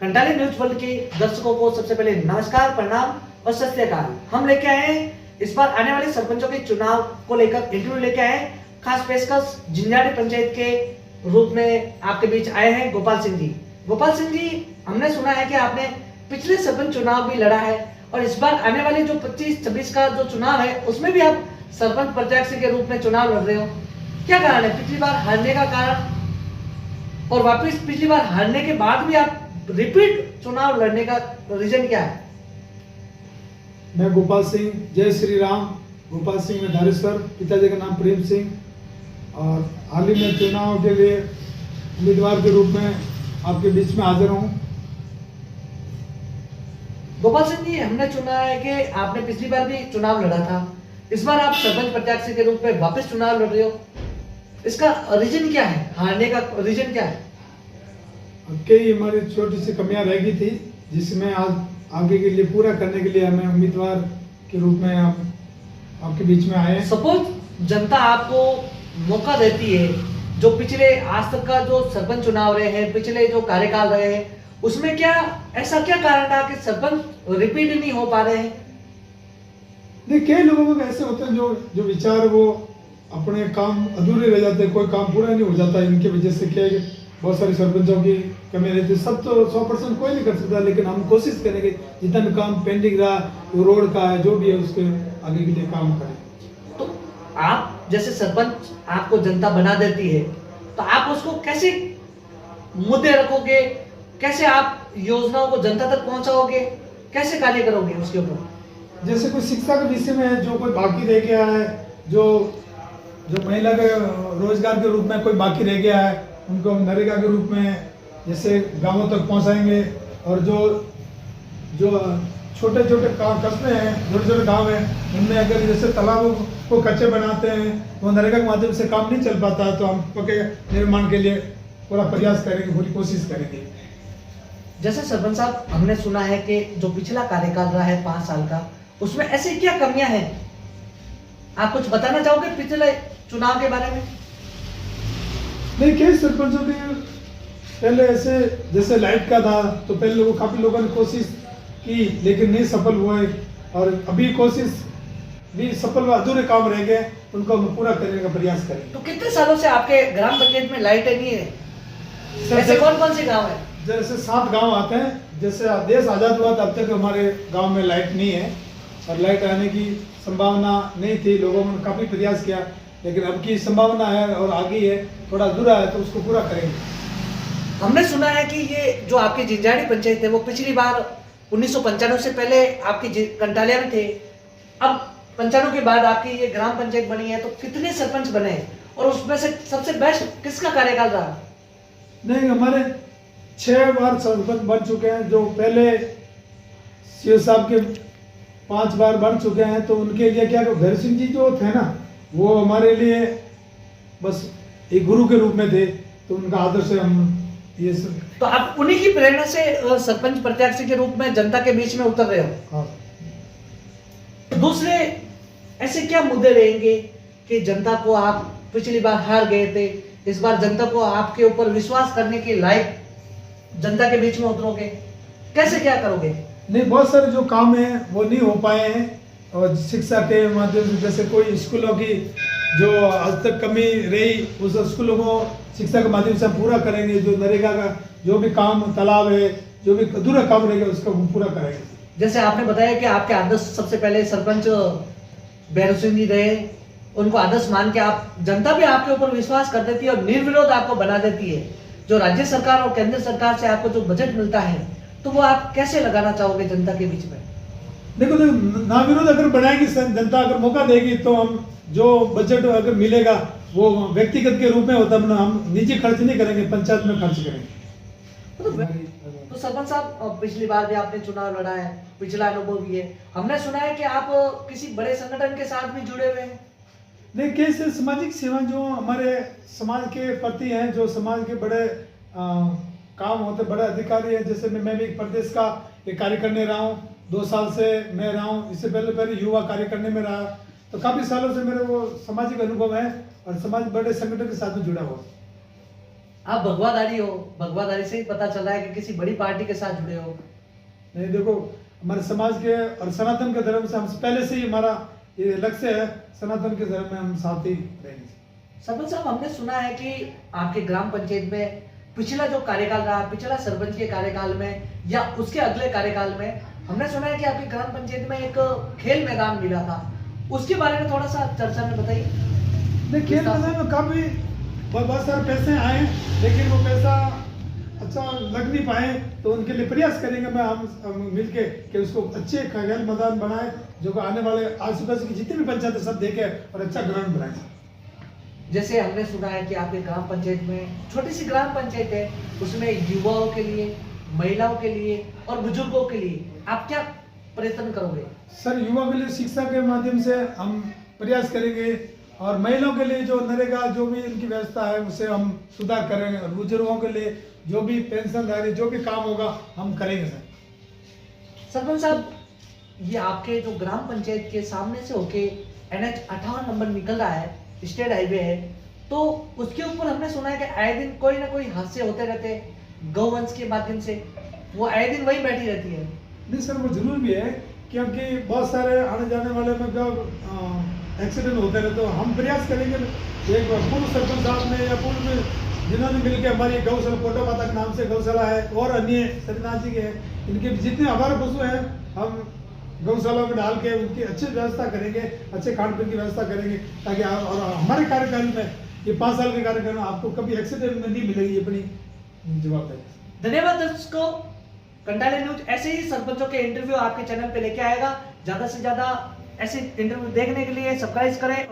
कंटाली news world के दर्शकों को सबसे पहले नमस्कार, प्रणाम और सत श्री अकाल। हम लेके आए हैं इस बार आने वाले सरपंचों के चुनाव को लेकर इंटरव्यू लेके आए हैं। खास पेशकश झिंझाड़ी पंचायत के रूप में आपके बीच आए हैं गोपाल सिंह जी। गोपाल सिंह जी, हमने सुना है कि आपने पिछले सरपंच चुनाव भी लड़ा है और इस बार आने वाले जो 25-26 का जो चुनाव है उसमें भी आप सरपंच प्रत्याशी के रूप में चुनाव लड़ रहे हो। क्या कारण है पिछली बार हारने का कारण, और वापस पिछली बार हारने के बाद भी आप रिपीट चुनाव लड़ने का रीजन क्या है? मैं गोपाल सिंह, जय श्री राम। गोपाल सिंह में धारेश्वर, पिताजी का नाम प्रेम सिंह, और हाल ही में चुनाव के लिए उम्मीदवार के रूप में आपके बीच में हाजिर हूँ। गोपाल सिंह जी, हमने सुना है कि आपने पिछली बार भी चुनाव लड़ा था, इस बार आप सरपंच प्रत्याशी के रूप में वापस चुनाव लड़ रहे हो। इसका रीजन क्या है? हारने का रीजन क्या है? कई हमारी छोटी सी कमियां रह गई थी जिसमें आज आगे के लिए पूरा करने के लिए हमें उम्मीदवार के रूप में आपके बीच में आए। सपोज जनता आपको मौका देती है, जो पिछले आज तक का जो सरपंच चुनाव रहे हैं, पिछले जो कार्यकाल रहे हैं, उसमें क्या ऐसा क्या कारण था कि सरपंच रिपीट नहीं हो पा रहे हैं? नहीं, कई लोगों को ऐसे होते हैं जो विचार वो अपने काम अधूरे रह जाते हैं, कोई काम पूरा नहीं हो जाता। इनकी वजह से क्या है, बहुत सारे सरपंचों की कमी रहती है। सब तो 100% कोई नहीं कर सकता, लेकिन हम कोशिश करेंगे जितना भी काम पेंडिंग रहा, रोड का है, जो भी है, उसके आगे के लिए काम करें। तो आप जैसे सरपंच आपको जनता बना देती है, तो आप उसको कैसे मुद्दे रखोगे, कैसे आप योजनाओं को जनता तक पहुंचाओगे, कैसे कार्य करोगे उसके ऊपर? जैसे कोई शिक्षा के विषय में है, जो कोई बाकी रह गया है, जो महिला के रोजगार के रूप में कोई बाकी रह गया है, उनको हम नरेगा के रूप में जैसे गांवों तक पहुंचाएंगे। और जो छोटे छोटे कस्बे हैं, छोटे छोटे गांव हैं, उनमें अगर जैसे तालाबों को कच्चे बनाते हैं, वो नरेगा के माध्यम से काम नहीं चल पाता, तो हम पक्के निर्माण के लिए पूरा प्रयास करेंगे, पूरी कोशिश करेंगे। जैसे सरपंच साहब, हमने सुना है कि जो पिछला कार्यकाल रहा है 5 साल का, उसमें ऐसी क्या कमियां हैं? आप कुछ बताना चाहोगे पिछले चुनाव के बारे में? नहीं, कई सरपंचों के पहले ऐसे जैसे लाइट का था, तो पहले काफी लोगों ने कोशिश की लेकिन नहीं सफल हुए, और अभी कोशिश भी सफल हुआ, अधूरे काम रह गए, उनको हम पूरा करने का प्रयास करेंगे। तो कितने सालों से आपके ग्राम पंचायत में लाइटें नहीं है? ऐसे कौन कौन से गांव है? जैसे 7 गांव आते हैं। जैसे देश आज़ाद हुआ तब तक हमारे गांव में लाइट नहीं है, और लाइट आने की संभावना नहीं थी। लोगों ने काफ़ी प्रयास किया, लेकिन अब की संभावना है और आगे है, थोड़ा अधूरा है, तो उसको पूरा करेंगे। हमने सुना है कि ये जो आपकी झिंझाड़ी पंचायत है, वो पिछली बार 1995 से पहले आपकी कंटालिया में थे। अब 95 के बाद आपकी ये ग्राम पंचायत बनी है, तो कितने सरपंच बने और उसमें से सबसे बेस्ट किसका कार्यकाल रहा? नहीं, हमारे 6 बार सरपंच बन चुके हैं। जो पहले सीओ साहब के 5 बार बन चुके हैं, तो उनके लिए क्या, भैर सिंह जी जो थे ना, वो हमारे लिए बस एक गुरु के रूप में थे, तो उनका आदर से हम ये सब। तो आप उन्हीं की प्रेरणा से सरपंच प्रत्याशी के रूप में जनता के बीच में उतर रहे हो। हाँ। दूसरे ऐसे क्या मुद्दे रहेंगे कि जनता को, आप पिछली बार हार गए थे, इस बार जनता को आपके ऊपर विश्वास करने के लायक जनता के बीच में उतरोगे, कैसे क्या करोगे? नहीं, बहुत सारे जो काम हैं वो नहीं हो पाए हैं, और शिक्षा के माध्यम से जैसे कोई स्कूलों की जो आज तक कमी रही, उस स्कूलों को शिक्षा के माध्यम से हम पूरा करेंगे। जो नरेगा का जो भी काम, तालाब है, जो भी अधूरा काम रहेगा, उसका हम पूरा करेंगे। जैसे आपने बताया कि आपके आदर्श सबसे पहले सरपंच भैरव सिंह जी रहे, उनको आदर्श मान के आप, जनता भी आपके ऊपर विश्वास कर देती है और निर्विरोध आपको बना देती है। जो राज्य सरकार और केंद्र सरकार से आपको जो बजट मिलता है, तो वो आप कैसे लगाना चाहोगे जनता के बीच में? देखो, ना विरोध अगर बनाएगी जनता, अगर मौका देगी, तो हम जो बजट अगर मिलेगा वो व्यक्तिगत के रूप में होता है, हम निजी खर्च नहीं करेंगे, पंचायत में खर्च करेंगे। तो सरपंच साहब, पिछली बार भी आपने चुनाव लड़ा है, पिछला अनुभव भी है। हमने सुना है कि आप किसी बड़े संगठन के साथ भी जुड़े हुए हैं। नहीं, कैसे सामाजिक सेवा जो हमारे समाज के प्रति हैं, जो समाज के बड़े काम होते, बड़े अधिकारी हैं। जैसे मैं भी प्रदेश का एक कार्य करने रहा हूँ, 2 साल से मैं रहा हूँ। इससे पहले युवा कार्य करने में रहा, तो काफ़ी सालों से मेरे वो सामाजिक अनुभव है, और समाज बड़े संगठन के साथ में जुड़ा हुआ। आप भगवादारी हो, भगवादारी से ही पता चल रहा है कि किसी बड़ी पार्टी के साथ जुड़े हो। नहीं देखो, हमारे समाज के और सनातन के धर्म से हम पहले से ही हमारा ये लक्ष्य है, सनातन के धर्म में हम साथ ही रहेंगे। सरपंच साहब, हमने सुना है कि आपके ग्राम पंचायत में पिछला जो कार्यकाल रहा, पिछला सरपंच के कार्यकाल में या उसके अगले कार्यकाल में, हमने सुना है कि आपकी ग्राम पंचायत में एक खेल मैदान मिला था। उसके बारे में थोड़ा सा चर्चा में बताइए। नहीं, खेल मैदान में काफी बहुत सारे पैसे आए, लेकिन वो पैसा अच्छा लग नहीं पाए, तो उनके लिए प्रयास करेंगे हम मिलके कि उसको अच्छे खेल मैदान बनाए, जो आने वाले आस पास की जितनी भी पंचायत सब देखे और अच्छा ग्राउंड बनाए। जैसे हमने सुना है कि आपके ग्राम पंचायत में छोटी सी ग्राम पंचायत है, उसमें युवाओं के लिए, महिलाओं के लिए और बुजुर्गों के लिए आप क्या प्रयत्न करोगे? सर, युवा के लिए शिक्षा के माध्यम से हम प्रयास करेंगे, और महिलाओं के लिए जो नरेगा जो भी इनकी व्यवस्था है उसे हम सुधार करेंगे, और बुजुर्गों के लिए जो भी पेंशनधारी जो भी काम होगा हम करेंगे। सर सरपंच साहब, ये आपके जो ग्राम पंचायत के सामने से होके NH 58 नंबर निकल रहा है, स्टेट हाईवे है, तो उसके ऊपर हमने सुना है कि आए दिन कोई ना कोई हादसे होते रहते हैं गौवंश के माध्यम से, वो आए दिन वही बैठी रहती है। नहीं सर, वो जरूर भी है, क्योंकि बहुत सारे आने जाने वाले में एक्सीडेंट होते रहते, तो हम प्रयास करेंगे। एक पूर्व सरपंच साहब ने या पूर्व में जिन्होंने मिलकर हमारी गौशाला कोटा माता के नाम से गौशाला है और अन्य सत्यनाथ जी के हैं, इनके जितने आवारा पशु हैं हम गौशाला में डाल के उनकी अच्छी व्यवस्था करेंगे, अच्छे खान पीन की व्यवस्था करेंगे, ताकि और हमारे कार्यकाल में ये 5 साल के कार्यकाल में आपको कभी एक्सीडेंट में नहीं मिलेगी, अपनी जवाबदारी। धन्यवाद दर्शकों, कंटाले न्यूज ऐसे ही सरपंचों के इंटरव्यू आपके चैनल पे लेके आएगा। ज्यादा से ज्यादा ऐसे इंटरव्यू देखने के लिए सब्सक्राइब करें।